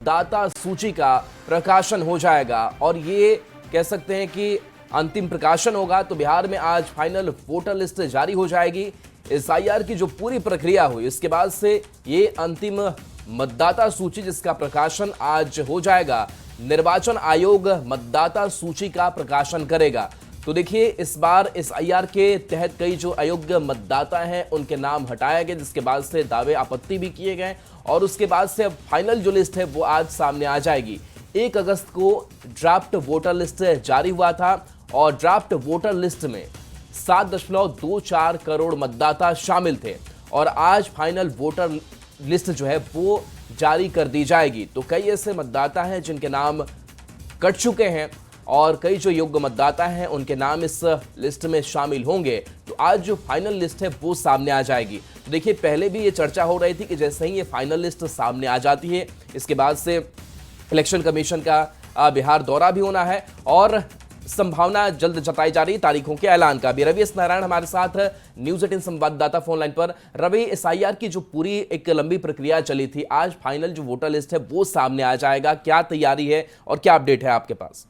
मतदाता सूची का प्रकाशन हो जाएगा और ये कह सकते हैं कि अंतिम प्रकाशन होगा। तो बिहार में आज फाइनल वोटर लिस्ट जारी हो जाएगी। एसआईआर की जो पूरी प्रक्रिया हुई इसके बाद से ये अंतिम मतदाता सूची जिसका प्रकाशन आज हो जाएगा। निर्वाचन आयोग मतदाता सूची का प्रकाशन करेगा। तो देखिए इस बार एसआईआर के तहत कई जो अयोग्य मतदाता हैं उनके नाम हटाए गए, जिसके बाद से दावे आपत्ति भी किए गए और उसके बाद से अब फाइनल जो लिस्ट है वो आज सामने आ जाएगी। 1 अगस्त को ड्राफ्ट वोटर लिस्ट जारी हुआ था और ड्राफ्ट वोटर लिस्ट में 7.24 करोड़ मतदाता शामिल थे और आज फाइनल वोटर लिस्ट जो है वो जारी कर दी जाएगी। तो कई ऐसे मतदाता हैं जिनके नाम कट चुके हैं और कई जो योग्य मतदाता हैं उनके नाम इस लिस्ट में शामिल होंगे। तो आज जो फाइनल लिस्ट है वो सामने आ जाएगी। तो देखिए पहले भी ये चर्चा हो रही थी कि जैसे ही ये फाइनल लिस्ट सामने आ जाती है इसके बाद से इलेक्शन कमीशन का बिहार दौरा भी होना है और संभावना जल्द जताई जा रही तारीखों के ऐलान का भी। रवि एस नारायण हमारे साथ न्यूज 18 संवाददाता फोन लाइन पर। रवि, एसआईआर की जो पूरी एक लंबी प्रक्रिया चली थी, आज फाइनल जो वोटर लिस्ट है वो सामने आ जाएगा, क्या तैयारी है और क्या अपडेट है आपके पास?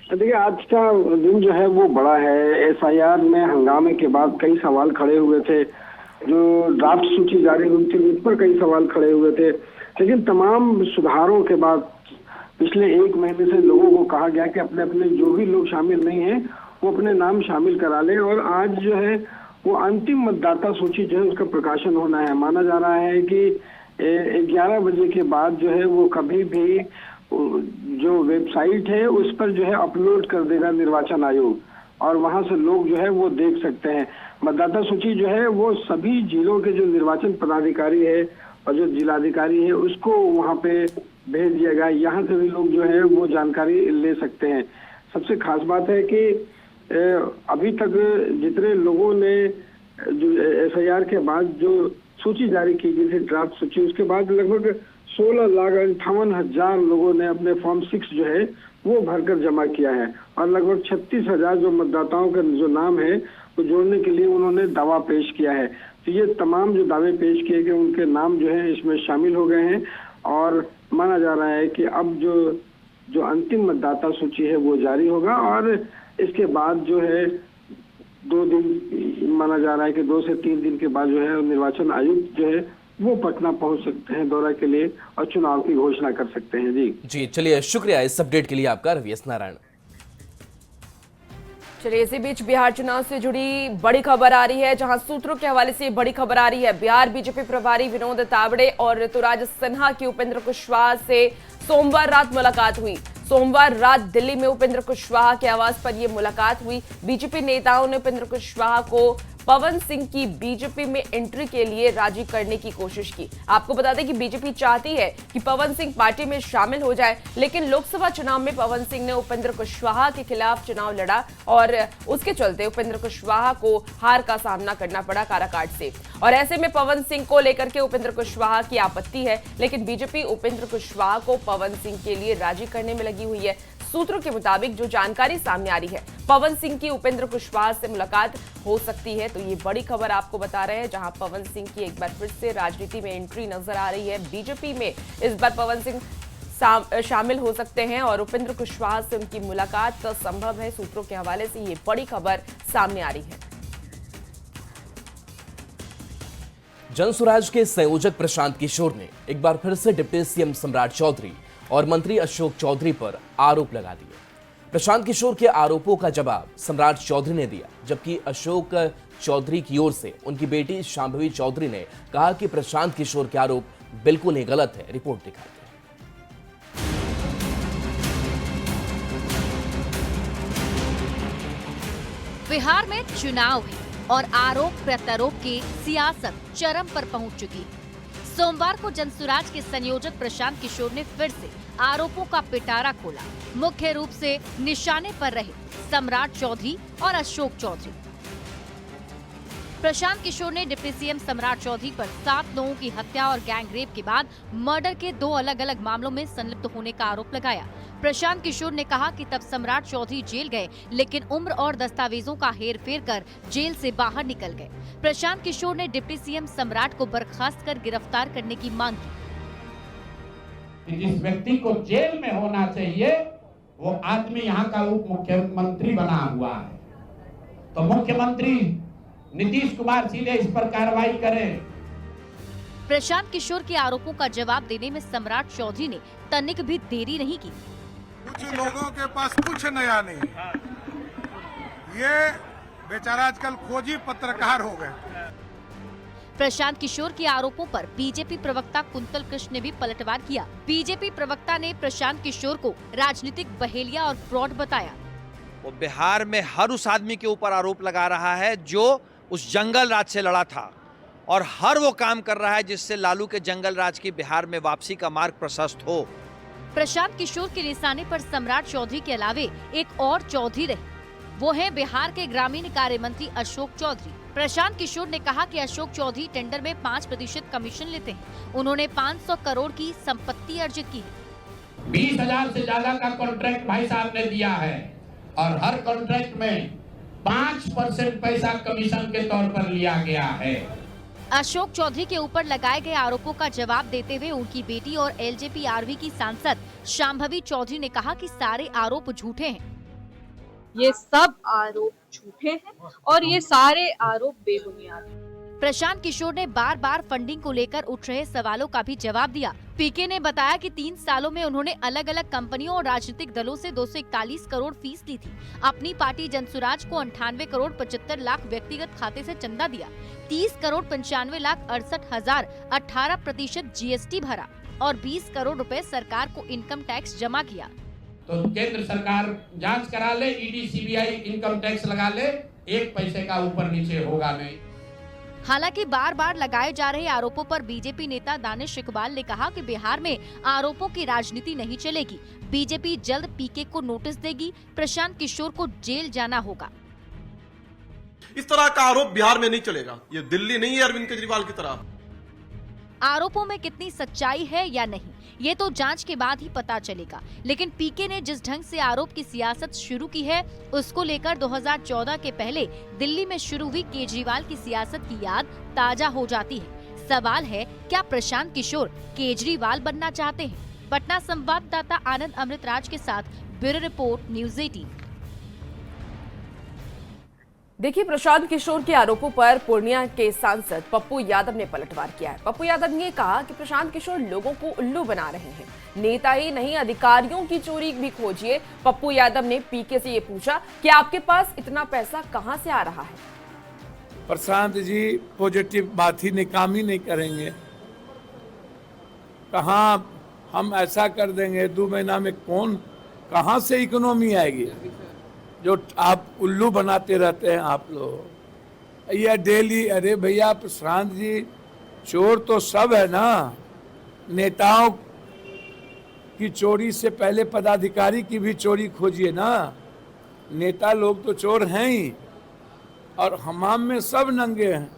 देखिए आज का दिन जो है वो बड़ा है। एसआईआर में हंगामे के बाद कई सवाल खड़े हुए थे। जो ड्राफ्ट सूची जारी हुई थी उस पर कई सवाल खड़े हुए थे, लेकिन तमाम सुधारों के बाद पिछले 1 महीने से लोगों को कहा गया कि अपने अपने जो भी लोग शामिल नहीं हैं वो अपने नाम शामिल करा लें और आज जो है वो अंतिम मतदाता सूची जो है उसका प्रकाशन होना है। माना जा रहा है कि 11 बजे के बाद जो है वो कभी भी जो वेबसाइट है उस पर जो है अपलोड कर देगा निर्वाचन आयोग और वहां से लोग जो है वो देख सकते हैं। मतदाता सूची जो है वो सभी जिलों के जो निर्वाचन पदाधिकारी है और जो जिलाधिकारी है उसको वहां पे भेज दिया गया। यहाँ से भी लोग जो है वो जानकारी ले सकते हैं। सबसे खास बात है कि अभी तक जितने लोगों ने जो एसआईआर के बाद जो सूची जारी की गई थी ड्राफ्ट सूची, उसके बाद लगभग 16,58,000 लोगों ने अपने फॉर्म 6 जो है वो भरकर जमा किया है और लगभग 36,000 जो मतदाताओं का जो नाम है वो जोड़ने के लिए उन्होंने दावा पेश किया है। तो ये तमाम जो दावे पेश किए गए उनके नाम जो है इसमें शामिल हो गए हैं और माना जा रहा है कि अब जो अंतिम मतदाता सूची है वो जारी होगा और इसके बाद जो है 2 दिन माना जा रहा है कि 2 से 3 दिन के बाद जो है निर्वाचन आयुक्त जो है वो पटना पहुंच सकते हैं दौरा के लिए और चुनाव की घोषणा कर सकते हैं। जी चलिए, शुक्रिया इस अपडेट के लिए आपका, रवि एस नारायण। चलिए, इसी बीच बिहार चुनाव से जुड़ी बड़ी खबर आ रही है, जहां सूत्रों के हवाले से बड़ी खबर आ रही है। बिहार बीजेपी प्रभारी विनोद तावड़े और ऋतुराज सिन्हा की उपेंद्र कुशवाहा से सोमवार रात मुलाकात हुई। सोमवार रात दिल्ली में उपेंद्र कुशवाहा के आवास पर यह मुलाकात हुई। बीजेपी नेताओं ने उपेंद्र कुशवाहा को पवन सिंह की बीजेपी में एंट्री के लिए राजी करने की कोशिश की। आपको बता दें कि बीजेपी चाहती है कि पवन सिंह पार्टी में शामिल हो जाए, लेकिन लोकसभा चुनाव में पवन सिंह ने उपेंद्र कुशवाहा के खिलाफ चुनाव लड़ा और उसके चलते उपेंद्र कुशवाहा को हार का सामना करना पड़ा काराकाट से। और ऐसे में पवन सिंह को लेकर के उपेंद्र कुशवाहा की आपत्ति है, लेकिन बीजेपी उपेंद्र कुशवाहा को पवन सिंह के लिए राजी करने में लगी हुई है। सूत्रों के मुताबिक जो जानकारी सामने आ रही है, पवन सिंह की उपेंद्र कुशवाहा से मुलाकात हो सकती है। तो ये बड़ी खबर आपको बता रहे हैं, जहां पवन सिंह की एक बार फिर से राजनीति में एंट्री नजर आ रही है। बीजेपी में इस बार पवन सिंह शामिल हो सकते हैं और उपेंद्र कुशवाहा से उनकी मुलाकात संभव है। सूत्रों के हवाले से ये बड़ी खबर सामने आ रही है। जनसुराज के संयोजक प्रशांत किशोर ने एक बार फिर से डिप्टी सीएम सम्राट चौधरी और मंत्री अशोक चौधरी पर आरोप लगा दिए। प्रशांत किशोर के आरोपों का जवाब सम्राट चौधरी ने दिया, जबकि अशोक चौधरी की ओर से उनकी बेटी शांभवी चौधरी ने कहा कि प्रशांत किशोर के आरोप बिल्कुल ही गलत है। रिपोर्ट दिखाते हैं। बिहार में चुनाव है और आरोप प्रत्यारोप की सियासत चरम पर पहुंच चुकी है। सोमवार को जनसुराज के संयोजक प्रशांत किशोर ने फिर से आरोपों का पिटारा खोला। मुख्य रूप से निशाने पर रहे सम्राट चौधरी और अशोक चौधरी। प्रशांत किशोर ने डिप्टी सीएम सम्राट चौधरी पर 7 लोगों की हत्या और गैंगरेप के बाद मर्डर के 2 अलग अलग मामलों में संलिप्त होने का आरोप लगाया। प्रशांत किशोर ने कहा कि तब सम्राट चौधरी जेल गए, लेकिन उम्र और दस्तावेजों का हेरफेर कर जेल से बाहर निकल गए। प्रशांत किशोर ने डिप्टी सीएम सम्राट को बर्खास्त कर गिरफ्तार करने की मांग की। कि जिस व्यक्ति को जेल में होना चाहिए वो आदमी यहाँ का उप मुख्यमंत्री बना हुआ है। तो मुख्यमंत्री नीतीश कुमार सीधे इस पर कार्रवाई करें। प्रशांत किशोर के आरोपों का जवाब देने में सम्राट चौधरी ने तनिक भी देरी नहीं की। कुछ लोगों के पास कुछ नया नहीं, ये बेचारा आजकल खोजी पत्रकार हो गए। प्रशांत किशोर के आरोपों पर बीजेपी प्रवक्ता कुंतल कृष्ण ने भी पलटवार किया। बीजेपी प्रवक्ता ने प्रशांत किशोर को राजनीतिक बहेलिया और फ्रॉड बताया। वो बिहार में हर उस आदमी के ऊपर आरोप लगा रहा है जो उस जंगल राज से लड़ा था, और हर वो काम कर रहा है जिससे लालू के जंगल राज की बिहार में वापसी का मार्ग प्रशस्त हो। प्रशांत किशोर के निशाने पर सम्राट चौधरी के अलावे एक और चौधरी रहे, वो है बिहार के ग्रामीण कार्य मंत्री अशोक चौधरी। प्रशांत किशोर ने कहा कि अशोक चौधरी टेंडर में 5% कमीशन लेते हैं। उन्होंने 500 करोड़ की संपत्ति अर्जित की है। 20,000 से ज्यादा का कॉन्ट्रैक्ट भाई साहब ने दिया है और हर कॉन्ट्रैक्ट में 5% पैसा कमीशन के तौर पर लिया गया है। अशोक चौधरी के ऊपर लगाए गए आरोपों का जवाब देते हुए उनकी बेटी और एलजेपी-आरवी की सांसद शांभवी चौधरी ने कहा कि सारे आरोप झूठे हैं। ये सब आरोप झूठे हैं और ये सारे आरोप बेबुनियाद हैं। प्रशांत किशोर ने बार बार फंडिंग को लेकर उठ रहे सवालों का भी जवाब दिया। पीके ने बताया कि 3 सालों में उन्होंने अलग अलग कंपनियों और राजनीतिक दलों से 241 करोड़ फीस ली थी। अपनी पार्टी जनसुराज को 98 करोड़ 75 लाख व्यक्तिगत खाते से चंदा दिया। 30 करोड़ 95 लाख 68,000 18% जीएसटी भरा और 20 करोड़ रुपए सरकार को इनकम टैक्स जमा किया। तो केंद्र सरकार जांच करा ले, ईडी सीबीआई इनकम टैक्स लगा ले, 1 पैसे का ऊपर नीचे होगा नहीं। हालांकि बार बार लगाए जा रहे आरोपों पर बीजेपी नेता दानिश इकबाल ने कहा कि बिहार में आरोपों की राजनीति नहीं चलेगी। बीजेपी जल्द पीके को नोटिस देगी। प्रशांत किशोर को जेल जाना होगा। इस तरह का आरोप बिहार में नहीं चलेगा। ये दिल्ली नहीं है अरविंद केजरीवाल की तरह। आरोपों में कितनी सच्चाई है या नहीं, ये तो जांच के बाद ही पता चलेगा। लेकिन पीके ने जिस ढंग से आरोप की सियासत शुरू की है, उसको लेकर 2014 के पहले दिल्ली में शुरू हुई केजरीवाल की सियासत की याद ताजा हो जाती है। सवाल है, क्या प्रशांत किशोर केजरीवाल बनना चाहते हैं? पटना संवाददाता आनंद अमृतराज के साथ ब्यूरो रिपोर्ट, न्यूज़ 18। देखिए, प्रशांत किशोर के आरोपों पर पूर्णिया के सांसद पप्पू यादव ने पलटवार किया है। पप्पू यादव ने कहा कि प्रशांत किशोर लोगों को उल्लू बना रहे हैं, नेता ही नहीं अधिकारियों की चोरी भी खोजिए। पप्पू यादव ने पीके से ये पूछा कि आपके पास इतना पैसा कहां से आ रहा है। प्रशांत जी पॉजिटिव बात ही काम ही नहीं करेंगे। कहाँ हम ऐसा कर देंगे 2 महीना में, कौन कहाँ से इकोनॉमी आएगी? जो आप उल्लू बनाते रहते हैं आप लोग, ये डेली। अरे भैया प्रशांत जी, चोर तो सब है ना। नेताओं की चोरी से पहले पदाधिकारी की भी चोरी खोजिए ना। नेता लोग तो चोर हैं ही, और हमाम में सब नंगे हैं।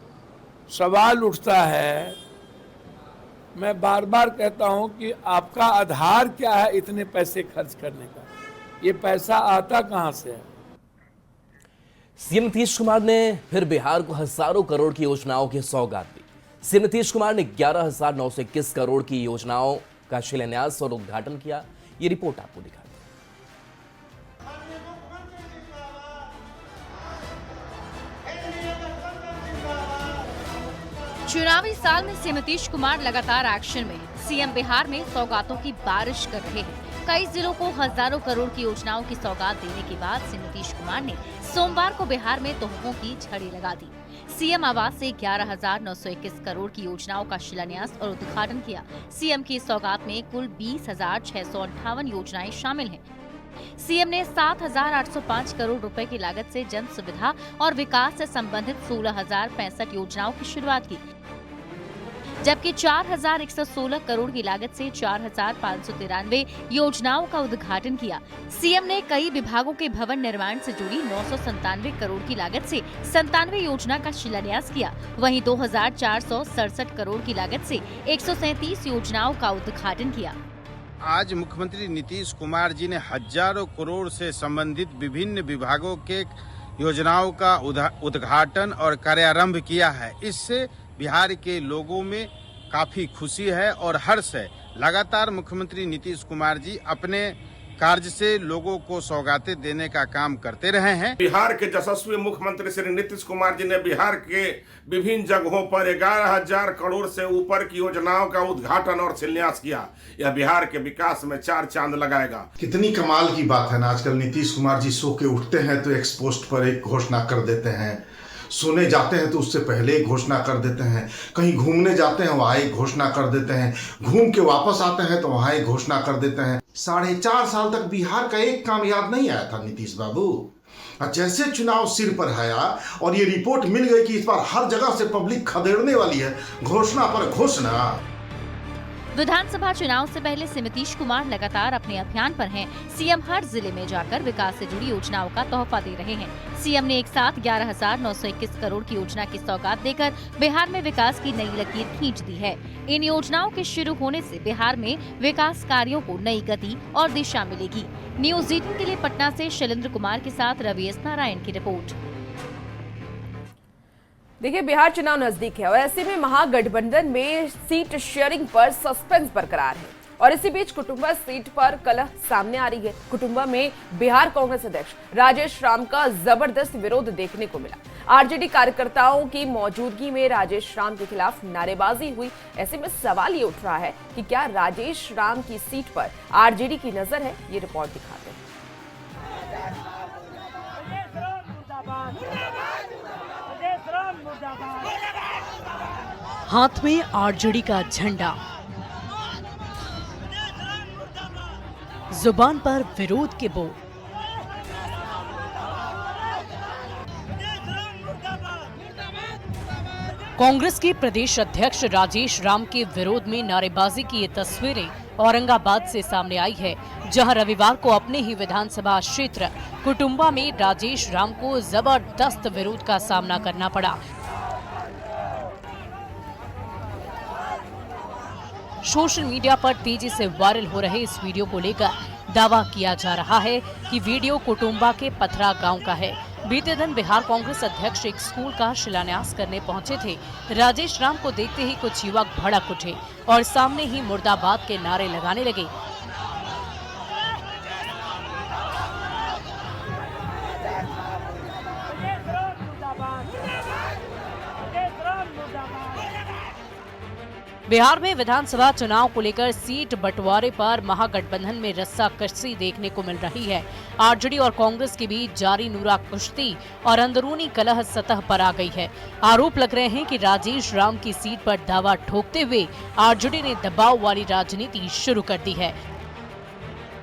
सवाल उठता है, मैं बार बार कहता हूं कि आपका आधार क्या है इतने पैसे खर्च करने का? ये पैसा आता कहां से है? सीएम नीतीश कुमार ने फिर बिहार को हजारों करोड़ की योजनाओं की सौगात दी। सीएम नीतीश कुमार ने 11,921 करोड़ की योजनाओं का शिलान्यास और उद्घाटन किया। ये रिपोर्ट आपको दिखाते हैं। चुनावी साल में सीएम नीतीश कुमार लगातार एक्शन में हैं। सीएम बिहार में सौगातों की बारिश कर रहे हैं। कई जिलों को हजारों करोड़ की योजनाओं की सौगात देने के बाद सीएम नीतीश कुमार ने सोमवार को बिहार में तोहफों की झड़ी लगा दी। सीएम आवास से 11,921 करोड़ की योजनाओं का शिलान्यास और उद्घाटन किया। सीएम की सौगात में कुल 20,658 योजनाएं शामिल हैं। सीएम ने 7,805 करोड़ रुपए की लागत से जन सुविधा और विकास से संबंधित 16,065 योजनाओं की शुरुआत की, जबकि 4,116 करोड़ की लागत से 4,593 योजनाओं का उद्घाटन किया। सीएम ने कई विभागों के भवन निर्माण से जुड़ी 997 करोड़ की लागत से 97 योजना का शिलान्यास किया। वहीं 2,467 करोड़ की लागत से 137 योजनाओं का उद्घाटन किया। आज मुख्यमंत्री नीतीश कुमार जी ने हजारों करोड़ से संबंधित विभिन्न विभागों के योजनाओं का उद्घाटन और कार्यारंभ किया है। इससे बिहार के लोगों में काफी खुशी है और हर्ष है। लगातार मुख्यमंत्री नीतीश कुमार जी अपने कार्य से लोगों को सौगातें देने का काम करते रहे हैं। बिहार के यशस्वी मुख्यमंत्री श्री नीतीश कुमार जी ने बिहार के विभिन्न जगहों पर 11,000 करोड़ से ऊपर की योजनाओं का उद्घाटन और शिलान्यास किया। यह बिहार के विकास में 4 चांद लगाएगा। कितनी कमाल की बात है ना, आजकल नीतीश कुमार जी सो के उठते हैं तो एक्स पोस्ट पर एक घोषणा कर देते हैं, सोने जाते हैं तो उससे पहले ही घोषणा कर देते हैं, कहीं घूमने जाते हैं वहाँ एक घोषणा कर देते हैं, घूम के वापस आते हैं तो वहाँ एक घोषणा कर देते हैं। 4.5 साल तक बिहार का एक काम याद नहीं आया था नीतीश बाबू। जैसे चुनाव सिर पर आया और ये रिपोर्ट मिल गई कि इस बार हर जगह से पब्लिक खदेड़ने वाली है, घोषणा पर घोषणा। विधानसभा चुनाव से पहले से नीतीश कुमार लगातार अपने अभियान पर हैं। सीएम हर जिले में जाकर विकास से जुड़ी योजनाओं का तोहफा दे रहे हैं। सीएम ने एक साथ 11,921 करोड़ की योजना की सौगात देकर बिहार में विकास की नई लकीर खींच दी है। इन योजनाओं के शुरू होने से बिहार में विकास कार्यों को नई गति और दिशा मिलेगी। न्यूज 18 के लिए पटना से शैलेंद्र कुमार के साथ रवि एस नारायण की रिपोर्ट। देखिए, बिहार चुनाव नजदीक है और ऐसे में महागठबंधन में सीट शेयरिंग पर सस्पेंस बरकरार है और इसी बीच कुटुंबा सीट पर कलह सामने आ रही है। कुटुंबा में बिहार कांग्रेस अध्यक्ष राजेश राम का जबरदस्त विरोध देखने को मिला। आरजेडी कार्यकर्ताओं की मौजूदगी में राजेश राम के खिलाफ नारेबाजी हुई। ऐसे में सवाल ये उठ रहा है कि क्या राजेश राम की सीट पर आरजेडी की नजर है? ये रिपोर्ट दिखाते हैं। हाथ में आरजेडी का झंडा, जुबान पर विरोध के बोल। कांग्रेस के प्रदेश अध्यक्ष राजेश राम के विरोध में नारेबाजी की ये तस्वीरें औरंगाबाद से सामने आई है, जहां रविवार को अपने ही विधानसभा क्षेत्र कुटुंबा में राजेश राम को जबरदस्त विरोध का सामना करना पड़ा। सोशल मीडिया पर तेजी से वायरल हो रहे इस वीडियो को लेकर दावा किया जा रहा है कि वीडियो कुटुंबा के पथरा गांव का है। बीते दिन बिहार कांग्रेस अध्यक्ष एक स्कूल का शिलान्यास करने पहुंचे थे। राजेश राम को देखते ही कुछ युवक भड़क उठे और सामने ही मुर्दाबाद के नारे लगाने लगे। बिहार में विधानसभा चुनाव को लेकर सीट बंटवारे पर महागठबंधन में रस्साकसी देखने को मिल रही है। आरजेडी और कांग्रेस के बीच जारी नूरा कुश्ती और अंदरूनी कलह सतह पर आ गई है। आरोप लग रहे हैं कि राजेश राम की सीट पर दावा ठोकते हुए आरजेडी ने दबाव वाली राजनीति शुरू कर दी है।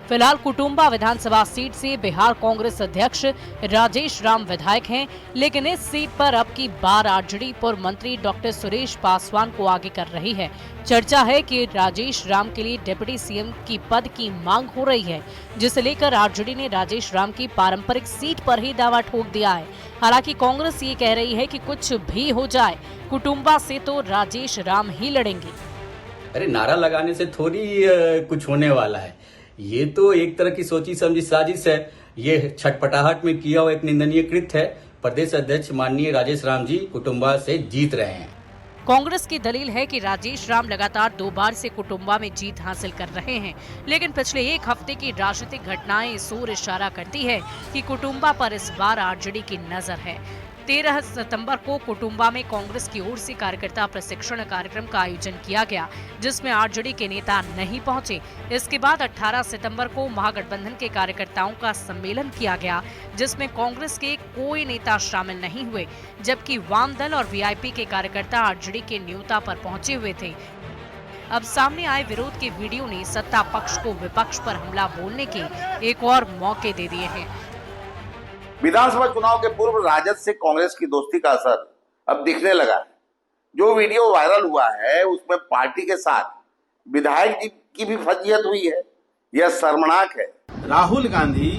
फिलहाल कुटुंबा विधानसभा सीट से बिहार कांग्रेस अध्यक्ष राजेश राम विधायक हैं, लेकिन इस सीट पर अब की बार आरजेडी पूर्व मंत्री डॉक्टर सुरेश पासवान को आगे कर रही है। चर्चा है कि राजेश राम के लिए डिप्टी सीएम की पद की मांग हो रही है, जिसे लेकर आरजेडी ने राजेश राम की पारंपरिक सीट पर ही दावा ठोक दिया है। हालांकि कांग्रेस ये कह रही है कि कुछ भी हो जाए, कुटुंबा से तो राजेश राम ही लड़ेंगे। अरे नारा लगाने से थोड़ी कुछ होने वाला है, ये तो एक तरह की सोची समझी साजिश है। ये छटपटाहट में किया हुआ एक निंदनीय कृत्य है। प्रदेश अध्यक्ष माननीय राजेश राम जी कुटुंबा से जीत रहे हैं। कांग्रेस की दलील है कि राजेश राम लगातार 2 बार से कुटुंबा में जीत हासिल कर रहे हैं, लेकिन पिछले एक हफ्ते की राजनीतिक घटनाएं इस ओर इशारा करती है कि कुटुंबा पर इस बार आरजेडी की नजर है। 13 सितंबर को कुटुंबा में कांग्रेस की ओर से कार्यकर्ता प्रशिक्षण कार्यक्रम का आयोजन किया गया, जिसमें आरजेडी के नेता नहीं पहुंचे। इसके बाद 18 सितंबर को महागठबंधन के कार्यकर्ताओं का सम्मेलन किया गया, जिसमें कांग्रेस के कोई नेता शामिल नहीं हुए, जबकि वाम दल और वीआईपी के कार्यकर्ता आरजेडी के न्योता पर पहुंचे हुए थे। अब सामने आए विरोध के वीडियो ने सत्ता पक्ष को विपक्ष पर हमला बोलने के एक और मौके दे दिए हैं। विधानसभा चुनाव के पूर्व राजद से कांग्रेस की दोस्ती का असर अब दिखने लगा है। जो वीडियो वायरल हुआ है उसमें पार्टी के साथ विधायक जी की भी फजीहत हुई है, यह शर्मनाक है। राहुल गांधी,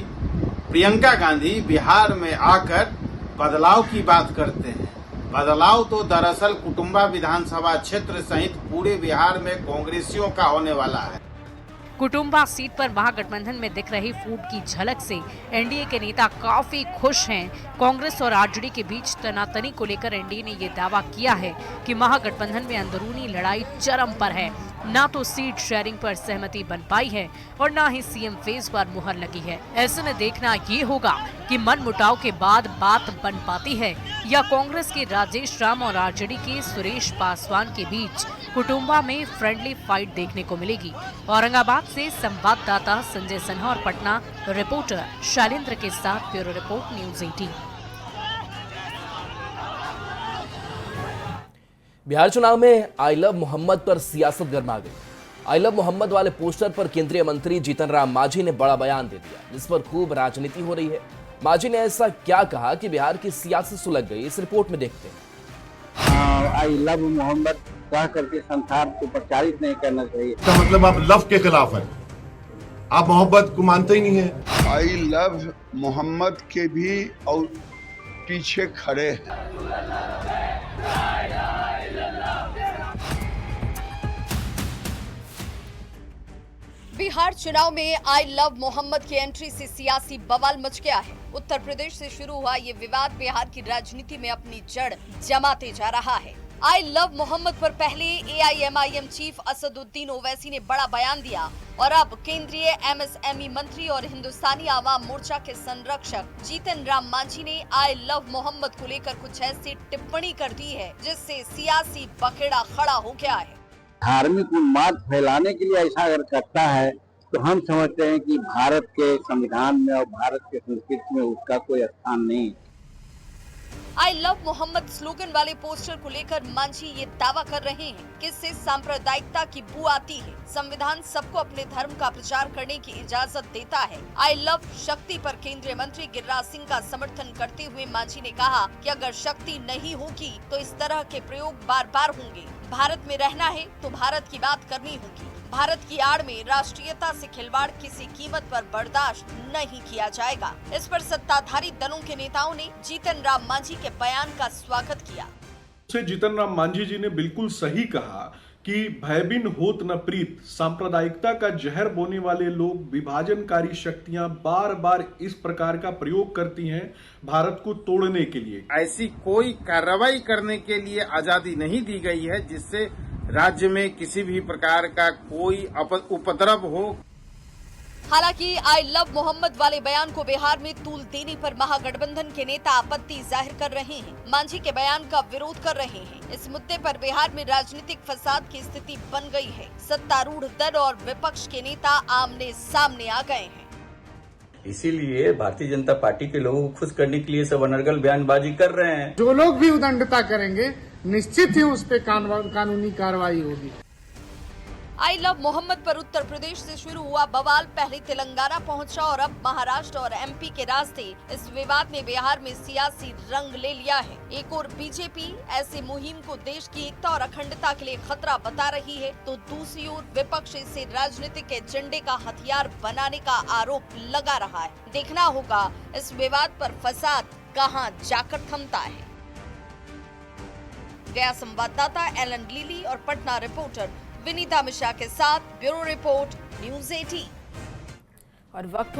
प्रियंका गांधी बिहार में आकर बदलाव की बात करते हैं। बदलाव तो दरअसल कुटुंबा विधानसभा क्षेत्र सहित पूरे बिहार में कांग्रेसियों का होने वाला है। कुटुंबा सीट पर महागठबंधन में दिख रही फूट की झलक से एनडीए के नेता काफी खुश हैं। कांग्रेस और आरजेडी के बीच तनातनी को लेकर एनडीए ने ये दावा किया है कि महागठबंधन में अंदरूनी लड़ाई चरम पर है ना तो सीट शेयरिंग पर सहमति बन पाई है और ना ही सीएम फेज पर मुहर लगी है। ऐसे में देखना ये होगा कि मनमुटाव के बाद बात बन पाती है या कांग्रेस के राजेश राम और आरजेडी के सुरेश पासवान के बीच कुटुंबा में फ्रेंडली फाइट देखने को मिलेगी। औरंगाबाद से संवाददाता संजय सिन्हा और पटना रिपोर्टर शैलेंद्र के साथ ब्यूरो रिपोर्ट न्यूज़ 18। बिहार चुनाव में आई लव मोहम्मद पर सियासत गर्मा गई। आई लव मोहम्मद वाले पोस्टर पर केंद्रीय मंत्री जीतन राम मांझी ने बड़ा बयान दे दिया, जिस पर खूब राजनीति हो रही है। मांझी ने ऐसा क्या कहा कि बिहार की सियासत सुलग गई, इस रिपोर्ट में देखते हैं। आई लव मोहम्मद कह करके संसार को प्रचारित नहीं करना चाहिए। इसका मतलब आप लव के खिलाफ है, आप मोहब्बत को मानते ही नहीं है। आई लव मोहम्मद के भी और पीछे खड़े हैं। बिहार चुनाव में आई लव मोहम्मद की एंट्री से सियासी बवाल मच गया है। उत्तर प्रदेश से शुरू हुआ ये विवाद बिहार की राजनीति में अपनी जड़ जमाते जा रहा है। आई लव मोहम्मद पर पहले एआईएमआईएम चीफ असदुद्दीन ओवैसी ने बड़ा बयान दिया और अब केंद्रीय एमएसएमई मंत्री और हिंदुस्तानी आवाम मोर्चा के संरक्षक जीतन राम मांझी ने आई लव मोहम्मद को लेकर कुछ ऐसी टिप्पणी कर दी है जिससे सियासी बखेड़ा खड़ा हो गया है। धार्मिक उन्माद फैलाने के लिए ऐसा अगर करता है तो हम समझते हैं कि भारत के संविधान में और भारत के संस्कृति में उसका कोई स्थान नहीं है। आई लव मोहम्मद स्लोगन वाले पोस्टर को लेकर मांझी ये दावा कर रहे हैं कि इससे सांप्रदायिकता की बू आती है। संविधान सबको अपने धर्म का प्रचार करने की इजाजत देता है। आई लव शक्ति पर केंद्रीय मंत्री गिरिराज सिंह का समर्थन करते हुए मांझी ने कहा कि अगर शक्ति नहीं होगी तो इस तरह के प्रयोग बार बार होंगे। भारत में रहना है तो भारत की बात करनी होगी। भारत की आड़ में राष्ट्रीयता से खिलवाड़ किसी कीमत पर बर्दाश्त नहीं किया जाएगा। इस पर सत्ताधारी दलों के नेताओं ने जीतन राम मांझी के बयान का स्वागत किया। जीतन राम मांझी जी ने बिल्कुल सही कहा कि भयबिन होत न प्रीत, सांप्रदायिकता का जहर बोने वाले लोग, विभाजनकारी शक्तियां बार बार इस प्रकार का प्रयोग करती हैं भारत को तोड़ने के लिए। ऐसी कोई कार्रवाई करने के लिए आजादी नहीं दी गई है जिससे राज्य में किसी भी प्रकार का कोई उपद्रव हो। हालांकि आई लव मोहम्मद वाले बयान को बिहार में तूल देने पर महागठबंधन के नेता आपत्ति जाहिर कर रहे हैं, मांझी के बयान का विरोध कर रहे हैं। इस मुद्दे पर बिहार में राजनीतिक फसाद की स्थिति बन गई है। सत्तारूढ़ दल और विपक्ष के नेता आमने सामने आ गए हैं। इसीलिए भारतीय जनता पार्टी के लोगों को खुश करने के लिए सब अनर्गल बयानबाजी कर रहे हैं। जो लोग भी उदंडता करेंगे निश्चित ही उस पे कानूनी कार्रवाई होगी। आई लव मोहम्मद पर उत्तर प्रदेश से शुरू हुआ बवाल पहले तेलंगाना पहुंचा और अब महाराष्ट्र और एमपी के रास्ते इस विवाद ने बिहार में सियासी रंग ले लिया है। एक और बीजेपी ऐसी मुहिम को देश की एकता और अखंडता के लिए खतरा बता रही है तो दूसरी ओर विपक्ष इसे राजनीतिक एजेंडे का हथियार बनाने का आरोप लगा रहा है। देखना होगा इस विवाद पर फसाद कहां जाकर थमता है। गया संवाददाता एलन लीली और पटना रिपोर्टर विनीता मिश्रा के साथ ब्यूरो रिपोर्ट न्यूज़ 18। और वक्त